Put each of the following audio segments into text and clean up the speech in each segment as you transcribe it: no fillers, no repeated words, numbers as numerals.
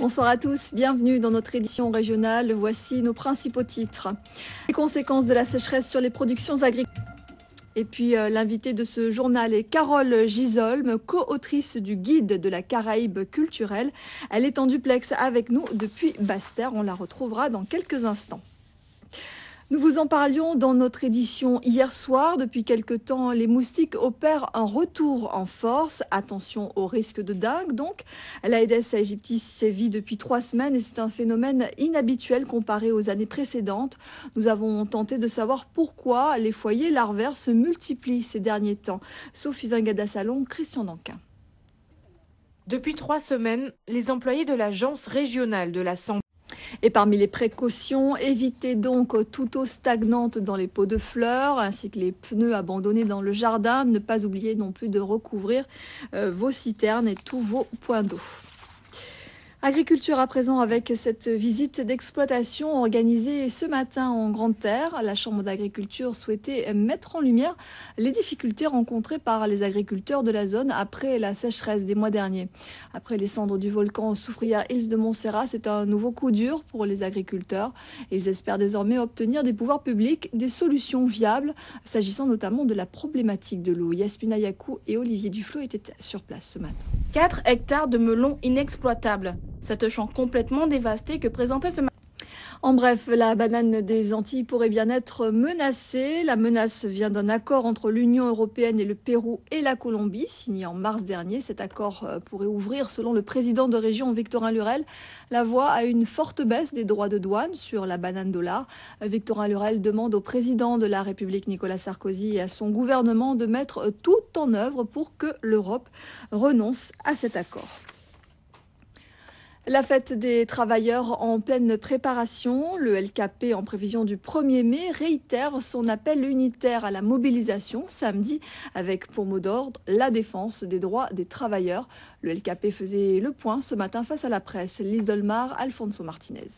Bonsoir à tous, bienvenue dans notre édition régionale. Voici nos principaux titres. Les conséquences de la sécheresse sur les productions agricoles. Et puis l'invitée de ce journal est Carole Gisolme, co-autrice du guide de la Caraïbe culturelle. Elle est en duplex avec nous depuis Basse-Terre. On la retrouvera dans quelques instants. Nous vous en parlions dans notre édition hier soir. Depuis quelque temps, les moustiques opèrent un retour en force. Attention au risque de dengue. Donc, l'Aedes aegypti sévit depuis 3 semaines et c'est un phénomène inhabituel comparé aux années précédentes. Nous avons tenté de savoir pourquoi les foyers larvaires se multiplient ces derniers temps. Sophie Vingada-Salon, Christian Danquin. Depuis 3 semaines, les employés de l'Agence régionale de la santé. Et parmi les précautions, évitez donc toute eau stagnante dans les pots de fleurs, ainsi que les pneus abandonnés dans le jardin. Ne pas oublier non plus de recouvrir vos citernes et tous vos points d'eau. Agriculture à présent avec cette visite d'exploitation organisée ce matin en Grande Terre. La Chambre d'agriculture souhaitait mettre en lumière les difficultés rencontrées par les agriculteurs de la zone après la sécheresse des mois derniers. Après les cendres du volcan Soufrière Hills de Montserrat, c'est un nouveau coup dur pour les agriculteurs. Ils espèrent désormais obtenir des pouvoirs publics des solutions viables, s'agissant notamment de la problématique de l'eau. Yasmina Yakou et Olivier Duflot étaient sur place ce matin. 4 hectares de melons inexploitables. Cet champ complètement dévasté que présentait ce matin. En bref, la banane des Antilles pourrait bien être menacée. La menace vient d'un accord entre l'Union européenne et le Pérou et la Colombie, signé en mars dernier. Cet accord pourrait ouvrir, selon le président de région Victorin Lurel, la voie à une forte baisse des droits de douane sur la banane dollar. Victorin Lurel demande au président de la République Nicolas Sarkozy et à son gouvernement de mettre tout en œuvre pour que l'Europe renonce à cet accord. La fête des travailleurs en pleine préparation, le LKP en prévision du 1er mai réitère son appel unitaire à la mobilisation samedi avec pour mot d'ordre la défense des droits des travailleurs. Le LKP faisait le point ce matin face à la presse. Lise Dolmar, Alfonso Martinez.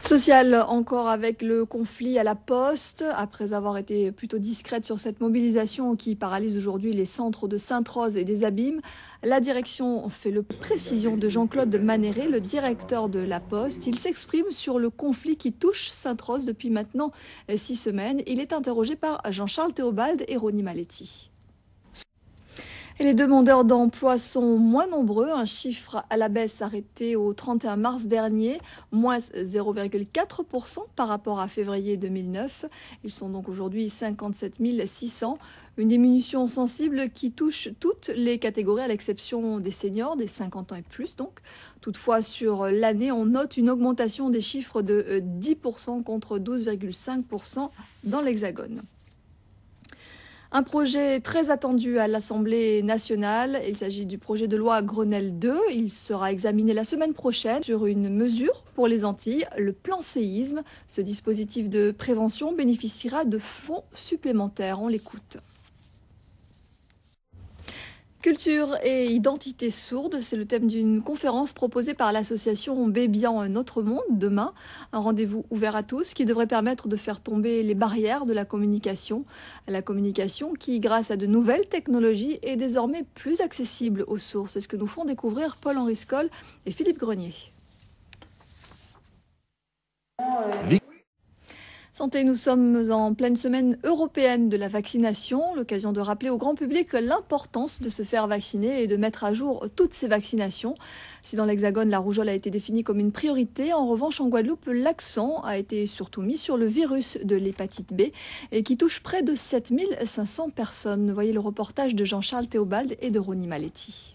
Social encore avec le conflit à la Poste. Après avoir été plutôt discrète sur cette mobilisation qui paralyse aujourd'hui les centres de Sainte-Rose et des Abîmes, la direction fait le précision de Jean-Claude Manéré, le directeur de la Poste. Il s'exprime sur le conflit qui touche Sainte-Rose depuis maintenant 6 semaines. Il est interrogé par Jean-Charles Théobald et Ronnie Maletti. Et les demandeurs d'emploi sont moins nombreux, un chiffre à la baisse arrêté au 31 mars dernier, moins 0,4% par rapport à février 2009. Ils sont donc aujourd'hui 57 600, une diminution sensible qui touche toutes les catégories à l'exception des seniors, des 50 ans et plus donc. Toutefois, sur l'année, on note une augmentation des chiffres de 10% contre 12,5% dans l'Hexagone. Un projet très attendu à l'Assemblée nationale. Il s'agit du projet de loi Grenelle 2. Il sera examiné la semaine prochaine sur une mesure pour les Antilles, le plan séisme. Ce dispositif de prévention bénéficiera de fonds supplémentaires. On l'écoute. Culture et identité sourde, c'est le thème d'une conférence proposée par l'association Bébian Notre Monde demain. Un rendez-vous ouvert à tous qui devrait permettre de faire tomber les barrières de la communication. La communication qui, grâce à de nouvelles technologies, est désormais plus accessible aux sourds. C'est ce que nous font découvrir Paul-Henri Scoll et Philippe Grenier. Santé, nous sommes en pleine semaine européenne de la vaccination, l'occasion de rappeler au grand public l'importance de se faire vacciner et de mettre à jour toutes ces vaccinations. Si dans l'Hexagone, la rougeole a été définie comme une priorité, en revanche, en Guadeloupe, l'accent a été surtout mis sur le virus de l'hépatite B et qui touche près de 7500 personnes. Voyez le reportage de Jean-Charles Théobald et de Ronnie Maletti.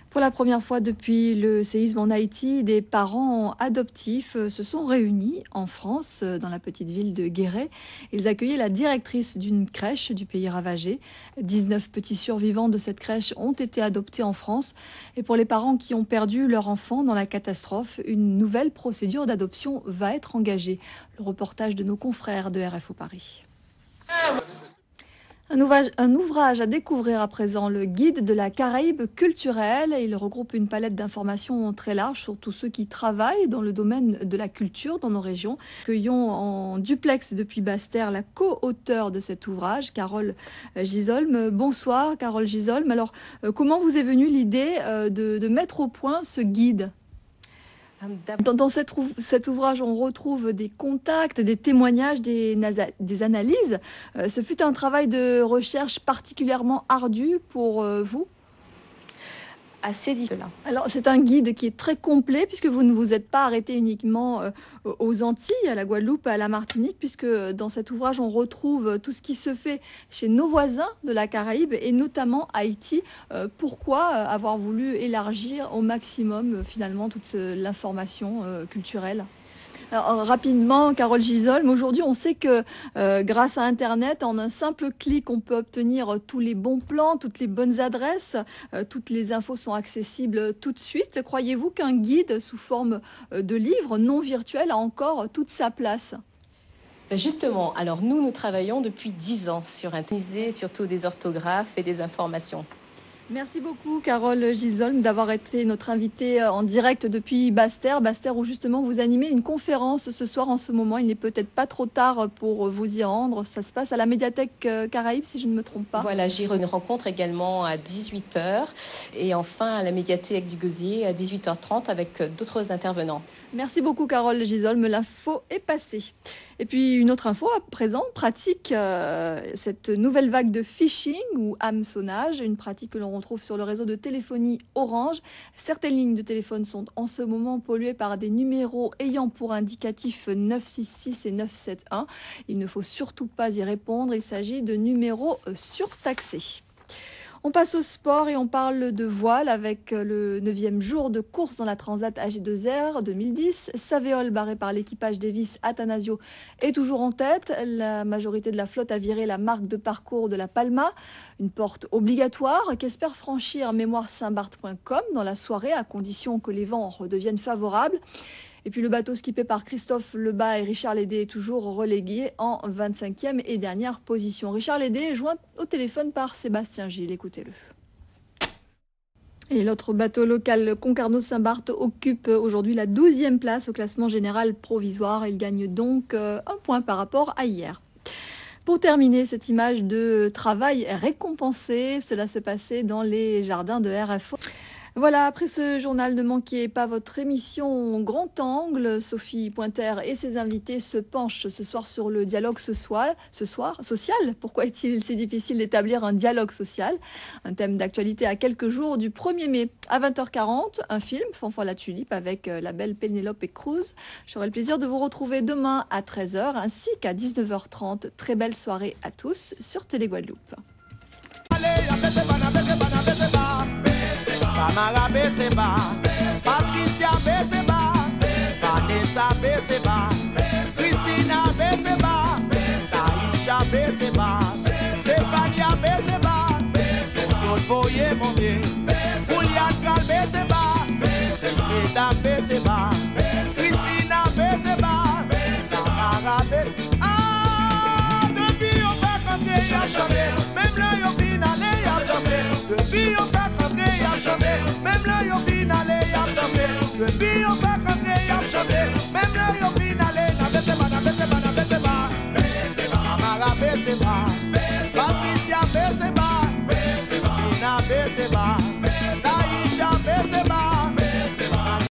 Pour la première fois depuis le séisme en Haïti, des parents adoptifs se sont réunis en France, dans la petite ville de Guéret. Ils accueillaient la directrice d'une crèche du pays ravagé. 19 petits survivants de cette crèche ont été adoptés en France. Et pour les parents qui ont perdu leur enfant dans la catastrophe, une nouvelle procédure d'adoption va être engagée. Le reportage de nos confrères de RFO Paris. Un ouvrage à découvrir à présent, le guide de la Caraïbe culturelle. Il regroupe une palette d'informations très large sur tous ceux qui travaillent dans le domaine de la culture dans nos régions. Accueillons en duplex depuis Basse-Terre la co-auteure de cet ouvrage, Carole Gisolm. Bonsoir Carole Gisolm. Alors comment vous est venue l'idée de mettre au point ce guide ? Dans cet ouvrage, on retrouve des contacts, des témoignages, des analyses. Ce fut un travail de recherche particulièrement ardu pour vous ? Assez dit cela. Alors, c'est un guide qui est très complet puisque vous ne vous êtes pas arrêté uniquement aux Antilles, à la Guadeloupe, à la Martinique, puisque dans cet ouvrage, on retrouve tout ce qui se fait chez nos voisins de la Caraïbe et notamment Haïti. Pourquoi avoir voulu élargir au maximum finalement toute l'information culturelle ? Alors, rapidement, Carole Gisolm, aujourd'hui on sait que grâce à Internet, en un simple clic, on peut obtenir tous les bons plans, toutes les bonnes adresses, toutes les infos sont accessibles tout de suite. Croyez-vous qu'un guide sous forme de livre non virtuel a encore toute sa place ? Justement, alors nous travaillons depuis 10 ans sur Internet, surtout des orthographes et des informations. Merci beaucoup Carole Gisolm d'avoir été notre invitée en direct depuis Basse-Terre. Basse-Terre où justement vous animez une conférence ce soir en ce moment. Il n'est peut-être pas trop tard pour vous y rendre. Ça se passe à la médiathèque Caraïbe si je ne me trompe pas. Voilà, j'y rencontre également à 18h et enfin à la médiathèque du Gosier à 18h30 avec d'autres intervenants. Merci beaucoup Carole Gisolm, l'info est passée. Et puis une autre info à présent, pratique, cette nouvelle vague de phishing ou hameçonnage, une pratique que l'on retrouve sur le réseau de téléphonie Orange. Certaines lignes de téléphone sont en ce moment polluées par des numéros ayant pour indicatif 966 et 971. Il ne faut surtout pas y répondre, il s'agit de numéros surtaxés. On passe au sport et on parle de voile avec le 9e jour de course dans la Transat AG2R 2010. Savéol, barré par l'équipage Davis Athanasio, est toujours en tête. La majorité de la flotte a viré la marque de parcours de la Palma, une porte obligatoire qu'espère franchir mémoire-saint-barth.com dans la soirée à condition que les vents redeviennent favorables. Et puis le bateau skippé par Christophe Lebas et Richard Lédé est toujours relégué en 25e et dernière position. Richard Lédé est joint au téléphone par Sébastien Gilles. Écoutez-le. Et l'autre bateau local, Concarneau-Saint-Barth, occupe aujourd'hui la 12e place au classement général provisoire. Il gagne donc un point par rapport à hier. Pour terminer, cette image de travail récompensé, cela se passait dans les jardins de RFO. Voilà, après ce journal, ne manquez pas votre émission Grand Angle. Sophie Pointer et ses invités se penchent ce soir sur le dialogue social. Pourquoi est-il si difficile d'établir un dialogue social ? Un thème d'actualité à quelques jours du 1er mai. À 20h40, un film, Fanfan la Tulipe, avec la belle Pénélope Cruz. J'aurai le plaisir de vous retrouver demain à 13h ainsi qu'à 19h30. Très belle soirée à tous sur Télé Guadeloupe. Tamara Beseba, Patricia Beseba, Vanessa Beseba, Christina Beseba, Saïcha Beseba, Stéphania Beseba, Soso Boye Mondier, Julian Gal Beseba, Eda Beseba, Christina Beseba, Tamara Beseba. Ah, depuis on va compter, y'a chanté, même là y'a finalé, y'a dansé, depuis on va compter. Même là, y'a finalé, y'a dansé. Depuis, on va compter, y'a chanté. Même là, y'a finalé, n'a baissé pas, n'a baissé pas, n'a baissé pas. Baissé pas, Amara baissé pas. Patricia baissé pas. Christina baissé pas. Saïcha baissé pas.